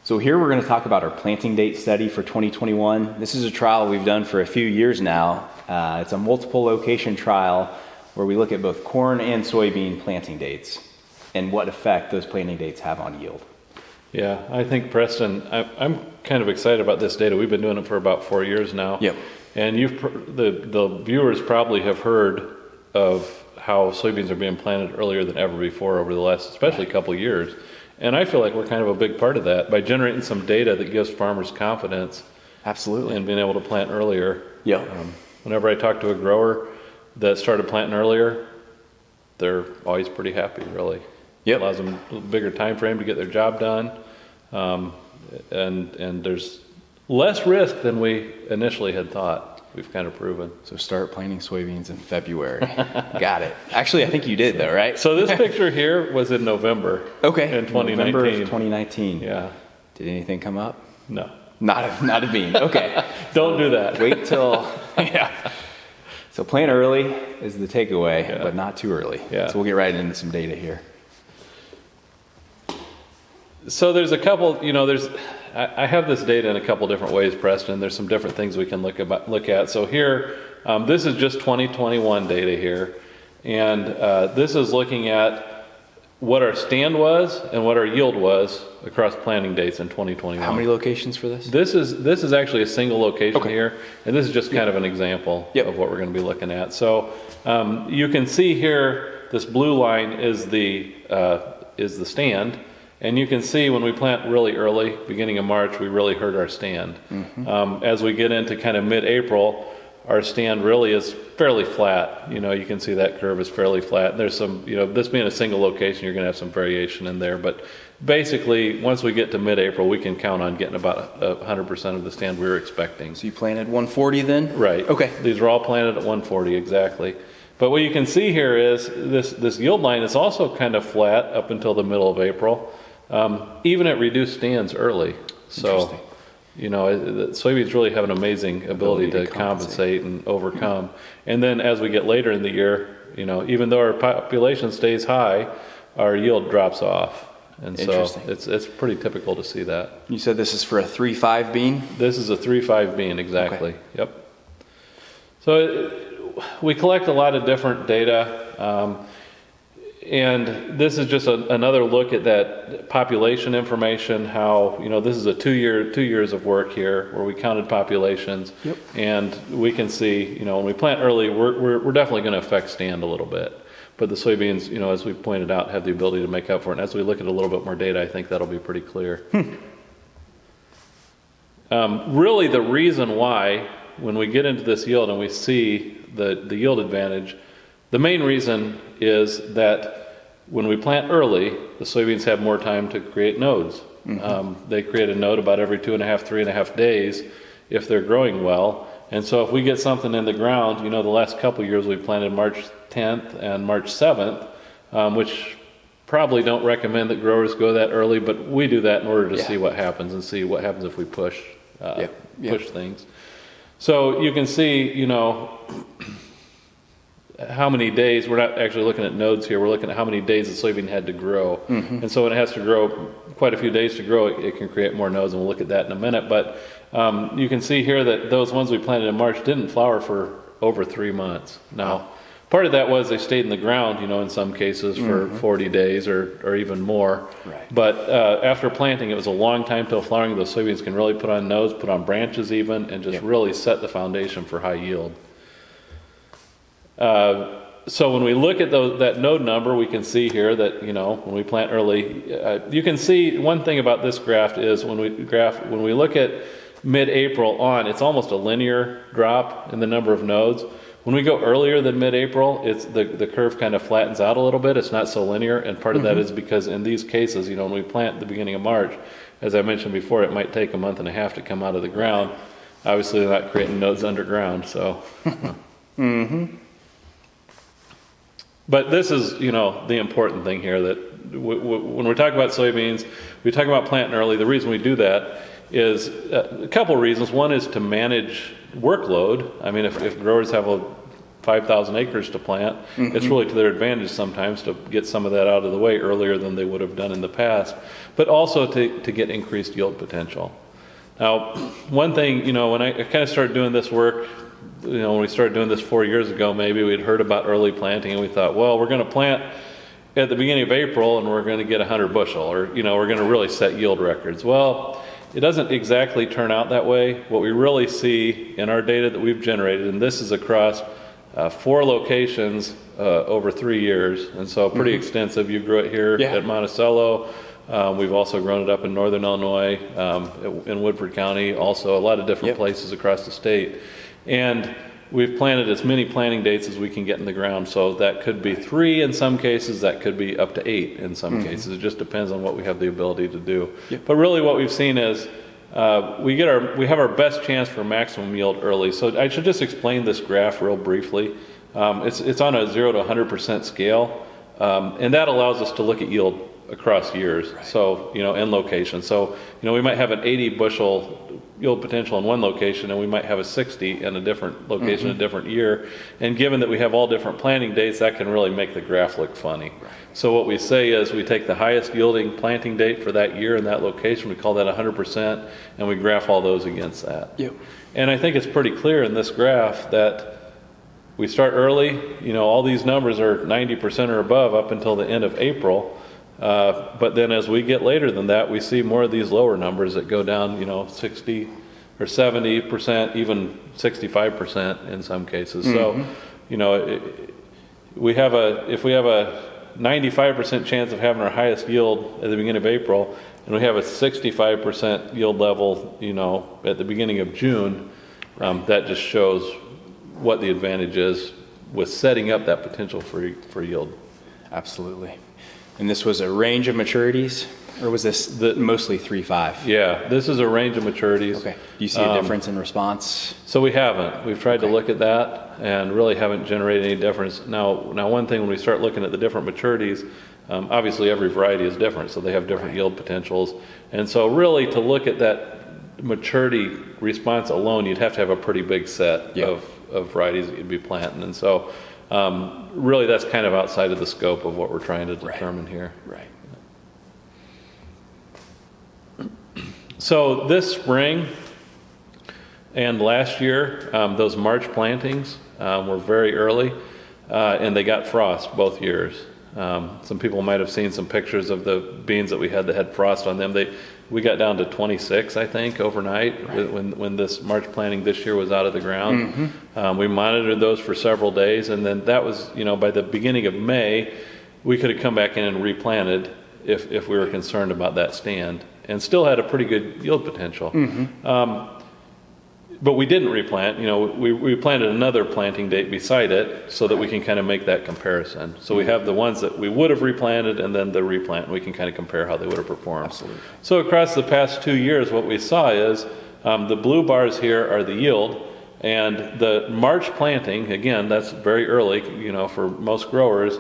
So here we're going to talk about our planting date study for 2021. This is a trial we've done for a few years now. It's a multiple location trial where we look at both corn and soybean planting dates and what effect those planting dates have on yield. Yeah, I think, Preston, I'm kind of excited about this data. We've been doing it for about 4 years now. Yep. And the viewers probably have heard of how soybeans are being planted earlier than ever before over the last, especially couple of years. And I feel like we're kind of a big part of that by generating some data that gives farmers confidence. Absolutely. And being able to plant earlier. Yeah. Whenever I talk to a grower that started planting earlier, they're always pretty happy, really. Yep. It allows them a bigger time frame to get their job done. And there's less risk than we initially had thought. We've kind of proven. So start planting soybeans in February. Got it. Actually, I think you did though, right? So this picture here was in November. Okay. In 2019. November of 2019. Yeah. Did anything come up? No. Not a bean. Okay. Don't do that. Wait till, yeah. So plant early is the takeaway, but not too early. Yeah. So we'll get right into some data here. So there's a couple, I have this data in a couple different ways, Preston. There's some different things we can look at. So here, this is just 2021 data here. And this is looking at what our stand was and what our yield was across planting dates in 2021. How many locations for this? This is actually a single location Okay. here, and this is just kind of an example Yep. of what we're going to be looking at. So you can see here, this blue line is the stand, and you can see when we plant really early, beginning of March, we really hurt our stand. Mm-hmm. As we get into kind of mid-April, our stand really is fairly flat. You can see that curve is fairly flat. There's some, this being a single location, you're going to have some variation in there. But basically, once we get to mid-April, we can count on getting about 100% of the stand we were expecting. So you planted 140 then? Right. Okay. These are all planted at 140, exactly. But what you can see here is this yield line is also kind of flat up until the middle of April, even at reduced stands early. So, the soybeans really have an amazing ability to compensate and overcome. And then as we get later in the year, even though our population stays high, our yield drops off. And so it's pretty typical to see that. You said this is for a 3.5 bean? This is a 3.5 bean, exactly. Okay. Yep. So we collect a lot of different data. And this is just another look at that population information, how, this is a 2 years of work here where we counted populations. Yep. And we can see, when we plant early, we're definitely going to affect stand a little bit. But the soybeans, as we pointed out, have the ability to make up for it. And as we look at a little bit more data, I think that'll be pretty clear. Really the reason why, when we get into this yield and we see the yield advantage, the main reason is that when we plant early, the soybeans have more time to create nodes. Mm-hmm. They create a node about every 3.5 days if they're growing well. And so if we get something in the ground, the last couple of years we planted March 10th and March 7th, which probably don't recommend that growers go that early, but we do that in order to see what happens and see what happens if we push things. So you can see, how many days, we're not actually looking at nodes here, we're looking at how many days the soybean had to grow. Mm-hmm. And so when it has to grow quite a few days to grow, it can create more nodes, and we'll look at that in a minute. But you can see here that those ones we planted in March didn't flower for over 3 months. Now, part of that was they stayed in the ground, in some cases for 40 days or even more. Right. But after planting, it was a long time till flowering. Those soybeans can really put on nodes, put on branches even, and just really set the foundation for high yield. So when we look at that node number, we can see here that, when we plant early, you can see one thing about this graph is when we look at mid-April on, it's almost a linear drop in the number of nodes. When we go earlier than mid-April, it's the curve kind of flattens out a little bit. It's not so linear, and part of that is because in these cases, when we plant at the beginning of March, as I mentioned before, it might take a month and a half to come out of the ground. Obviously, they're not creating nodes underground, so. But this is, the important thing here, that when we're talking about soybeans, we talk about planting early. The reason we do that is a couple reasons. One is to manage workload. I mean, if growers have 5,000 acres to plant, it's really to their advantage sometimes to get some of that out of the way earlier than they would have done in the past, but also to get increased yield potential. Now, one thing, when I kind of started doing this work, when we started doing this 4 years ago, maybe we'd heard about early planting and we thought, well, we're going to plant at the beginning of April and we're going to get 100 bushel, or, we're going to really set yield records. Well, it doesn't exactly turn out that way. What we really see in our data that we've generated, and this is across 4 locations over 3 years, and so pretty extensive. You grew it here at Monticello. We've also grown it up in northern Illinois, in Woodford County, also a lot of different places across the state. And we've planted as many planting dates as we can get in the ground. So that could be 3 in some cases, that could be up to 8 in some cases. It just depends on what we have the ability to do. But really what we've seen is we have our best chance for maximum yield early. So I should just explain this graph real briefly. It's on a 0 to 100% scale, and that allows us to look at yield across years. So, in location. So, we might have an 80 bushel yield potential in one location, and we might have a 60 in a different location, a different year. And given that we have all different planting dates, that can really make the graph look funny. So what we say is we take the highest yielding planting date for that year in that location, we call that 100%, and we graph all those against that. And I think it's pretty clear in this graph that we start early, all these numbers are 90% or above up until the end of April. But then as we get later than that, we see more of these lower numbers that go down, 60 or 70%, even 65% in some cases. So, if we have a 95% chance of having our highest yield at the beginning of April, and we have a 65% yield level, at the beginning of June, that just shows what the advantage is with setting up that potential for yield. Absolutely. And this was a range of maturities, or was this mostly 3.5? Yeah, this is a range of maturities. Okay. Do you see a difference in response? So we haven't. We've tried to look at that and really haven't generated any difference. Now, one thing when we start looking at the different maturities, obviously every variety is different, so they have different yield potentials. And so really to look at that maturity response alone, you'd have to have a pretty big set of varieties that you'd be planting. And so really that's kind of outside of the scope of what we're trying to determine here. So this spring and last year, those March plantings were very early, and they got frost both years. Some people might have seen some pictures of the beans that we had frost on them. We got down to 26, I think, overnight when this March planting this year was out of the ground. We monitored those for several days, and then that was, by the beginning of May, we could have come back in and replanted if we were concerned about that stand, and still had a pretty good yield potential. But we didn't replant. We planted another planting date beside it so that we can kind of make that comparison. So we have the ones that we would have replanted and then the replant, and we can kind of compare how they would have performed. Absolutely. So across the past 2 years, what we saw is the blue bars here are the yield, and the March planting, again, that's very early, for most growers,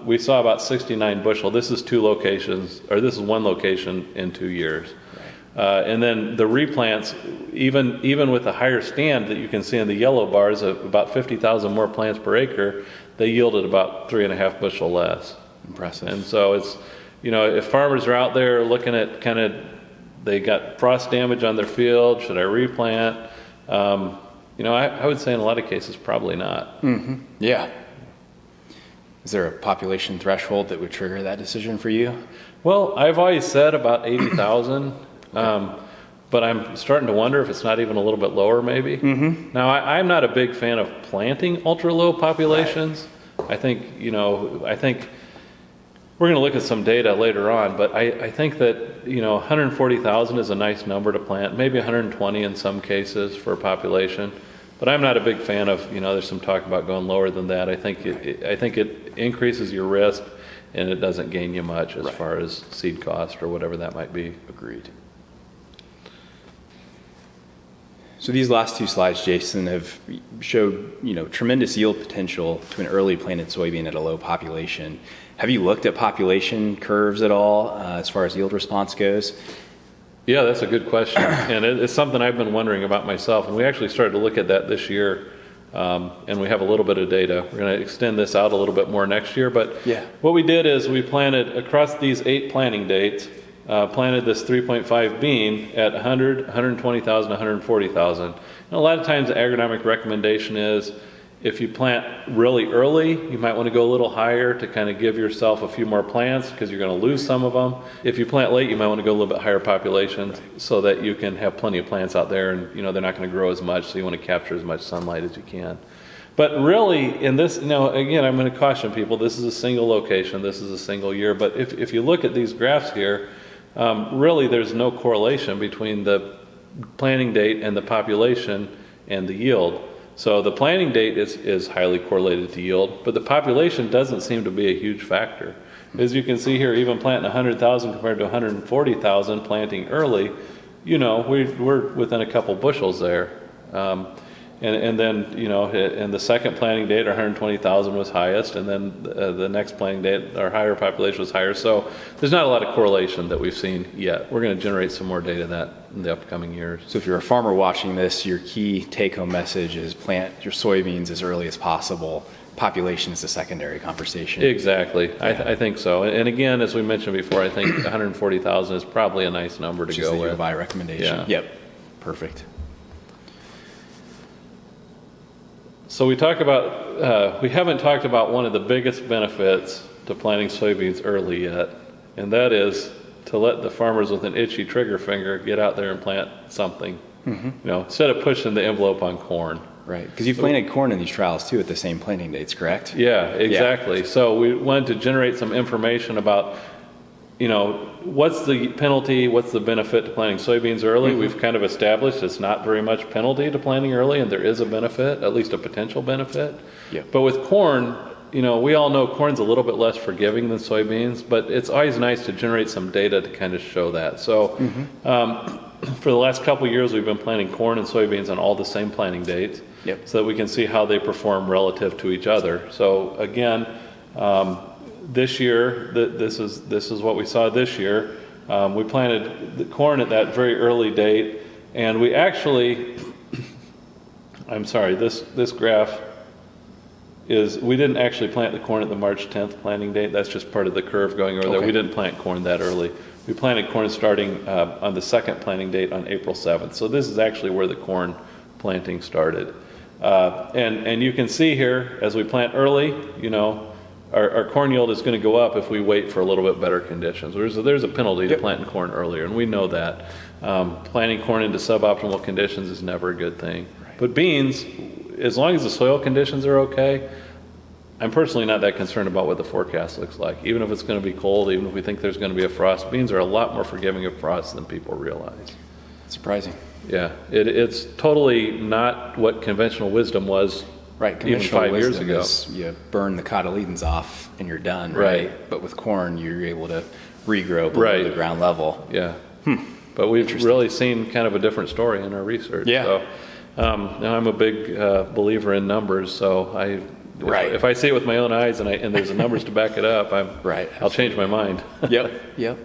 we saw about 69 bushel. This is 2 locations, or this is 1 location in 2 years. And then the replants, even with a higher stand that you can see in the yellow bars of about 50,000 more plants per acre, they yielded about 3.5 bushel less. Impressive. And so it's, if farmers are out there looking at they got frost damage on their field, should I replant? I would say in a lot of cases, probably not. Yeah. Is there a population threshold that would trigger that decision for you? Well, I've always said about 80,000. But I'm starting to wonder if it's not even a little bit lower maybe. Now, I'm not a big fan of planting ultra-low populations. I think we're going to look at some data later on, but I think that, 140,000 is a nice number to plant, maybe 120 in some cases for a population. But I'm not a big fan of, there's some talk about going lower than that. I think it increases your risk, and it doesn't gain you much as far as seed cost or whatever that might be. Agreed. So these last 2 slides, Jason, have showed tremendous yield potential to an early planted soybean at a low population. Have you looked at population curves at all as far as yield response goes? Yeah, that's a good question, and it's something I've been wondering about myself. And we actually started to look at that this year and we have a little bit of data. We're going to extend this out a little bit more next year, but Yeah. what we did is we planted across these 8 planting dates, planted this 3.5 bean at 100, 120,000, 140,000. And a lot of times the agronomic recommendation is if you plant really early, you might want to go a little higher to kind of give yourself a few more plants because you're going to lose some of them. If you plant late, you might want to go a little bit higher population so that you can have plenty of plants out there, and they're not going to grow as much, so you want to capture as much sunlight as you can. But really, in this, again, I'm going to caution people, this is a single location, this is a single year, but if you look at these graphs here, really there's no correlation between the planting date and the population and the yield. So the planting date is highly correlated to yield, but the population doesn't seem to be a huge factor. As you can see here, even planting 100,000 compared to 140,000 planting early, we're within a couple bushels there. And then, in the second planting date, our 120,000 was highest, and then the next planting date, our higher population was higher. So there's not a lot of correlation that we've seen yet. We're going to generate some more data that in the upcoming years. So if you're a farmer watching this, your key take-home message is plant your soybeans as early as possible. Population is a secondary conversation. Exactly. Yeah. I think so. And again, as we mentioned before, I think 140,000 is probably a nice number to go with. Which is the U of I recommendation. Yeah. Yep. Perfect. So we haven't talked about one of the biggest benefits to planting soybeans early yet, and that is to let the farmers with an itchy trigger finger get out there and plant something, instead of pushing the envelope on corn. Right, because you've planted corn in these trials too at the same planting dates, correct? Yeah, exactly. Yeah. So we wanted to generate some information about, what's the penalty, what's the benefit to planting soybeans early. We've kind of established it's not very much penalty to planting early, and there is a benefit, at least a potential benefit. Yeah. But with corn, we all know corn's a little bit less forgiving than soybeans, but it's always nice to generate some data to kind of show that. So for the last couple of years, we've been planting corn and soybeans on all the same planting dates. Yep. So that we can see how they perform relative to each other. So again, this year, this is what we saw this year. We planted the corn at that very early date, and we actually, I'm sorry, this graph is, we didn't actually plant the corn at the March 10th planting date. That's just part of the curve going over there. We didn't plant corn that early. We planted corn starting on the second planting date on April 7th. So this is actually where the corn planting started. And you can see here, as we plant early, our corn yield is going to go up if we wait for a little bit better conditions. There's a penalty to planting corn earlier, and we know that. Planting corn into suboptimal conditions is never a good thing. Right. But beans, as long as the soil conditions are okay, I'm personally not that concerned about what the forecast looks like. Even if it's going to be cold, even if we think there's going to be a frost, beans are a lot more forgiving of frost than people realize. Surprising. Yeah, it's totally not what conventional wisdom was. Right, even 5 years ago. You burn the cotyledons off and you're done, right? But with corn, you're able to regrow below the ground level. Yeah. But we've really seen kind of a different story in our research. Yeah. So, I'm a big believer in numbers, so if I see it with my own eyes and there's the numbers to back it up, I'll change my mind. Yep.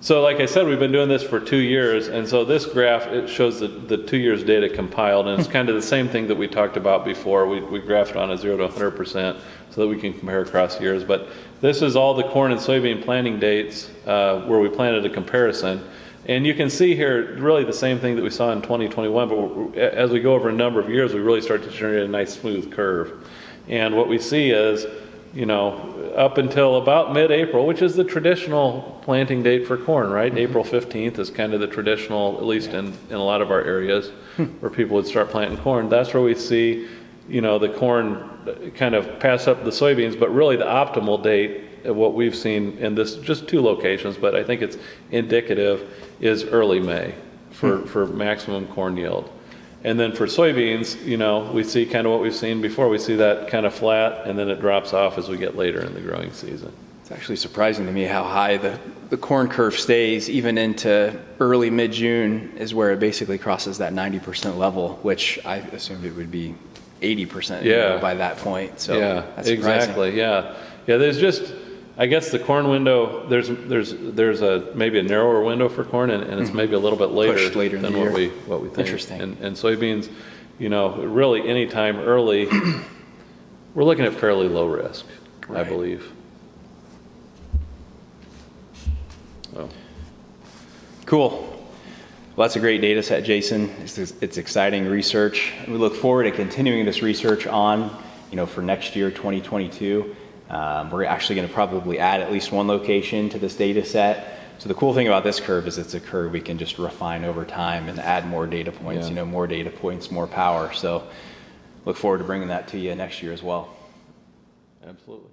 So like I said, we've been doing this for 2 years, and so this graph, it shows the 2 years data compiled, and it's kind of the same thing that we talked about before. We graphed on a 0 to 100% so that we can compare across years. But this is all the corn and soybean planting dates where we planted a comparison. And you can see here really the same thing that we saw in 2021, but as we go over a number of years, we really start to generate a nice smooth curve. And what we see is, up until about mid-April, which is the traditional planting date for corn, right? April 15th is kind of the traditional, at least in a lot of our areas, where people would start planting corn. That's where we see, the corn kind of pass up the soybeans, but really the optimal date of what we've seen in this, just 2 locations, but I think it's indicative, is early May for maximum corn yield. And then for soybeans, we see kind of what we've seen before. We see that kind of flat, and then it drops off as we get later in the growing season. It's actually surprising to me how high the corn curve stays, even into early mid-June is where it basically crosses that 90% level, which I assumed it would be 80% by that point. So that's surprising. Exactly. Yeah. There's just, I guess the corn window, there's maybe a narrower window for corn, and it's maybe a little bit later Pushed later than in the what we think. Interesting. And soybeans, really any time early, we're looking at fairly low risk, I Right. believe. So, Cool. Well, that's a great data set, Jason. It's exciting research. We look forward to continuing this research on, for next year, 2022. We're actually going to probably add at least one location to this data set. So the cool thing about this curve is it's a curve we can just refine over time and add more data points, Yeah. more data points, more power. So look forward to bringing that to you next year as well. absolutely.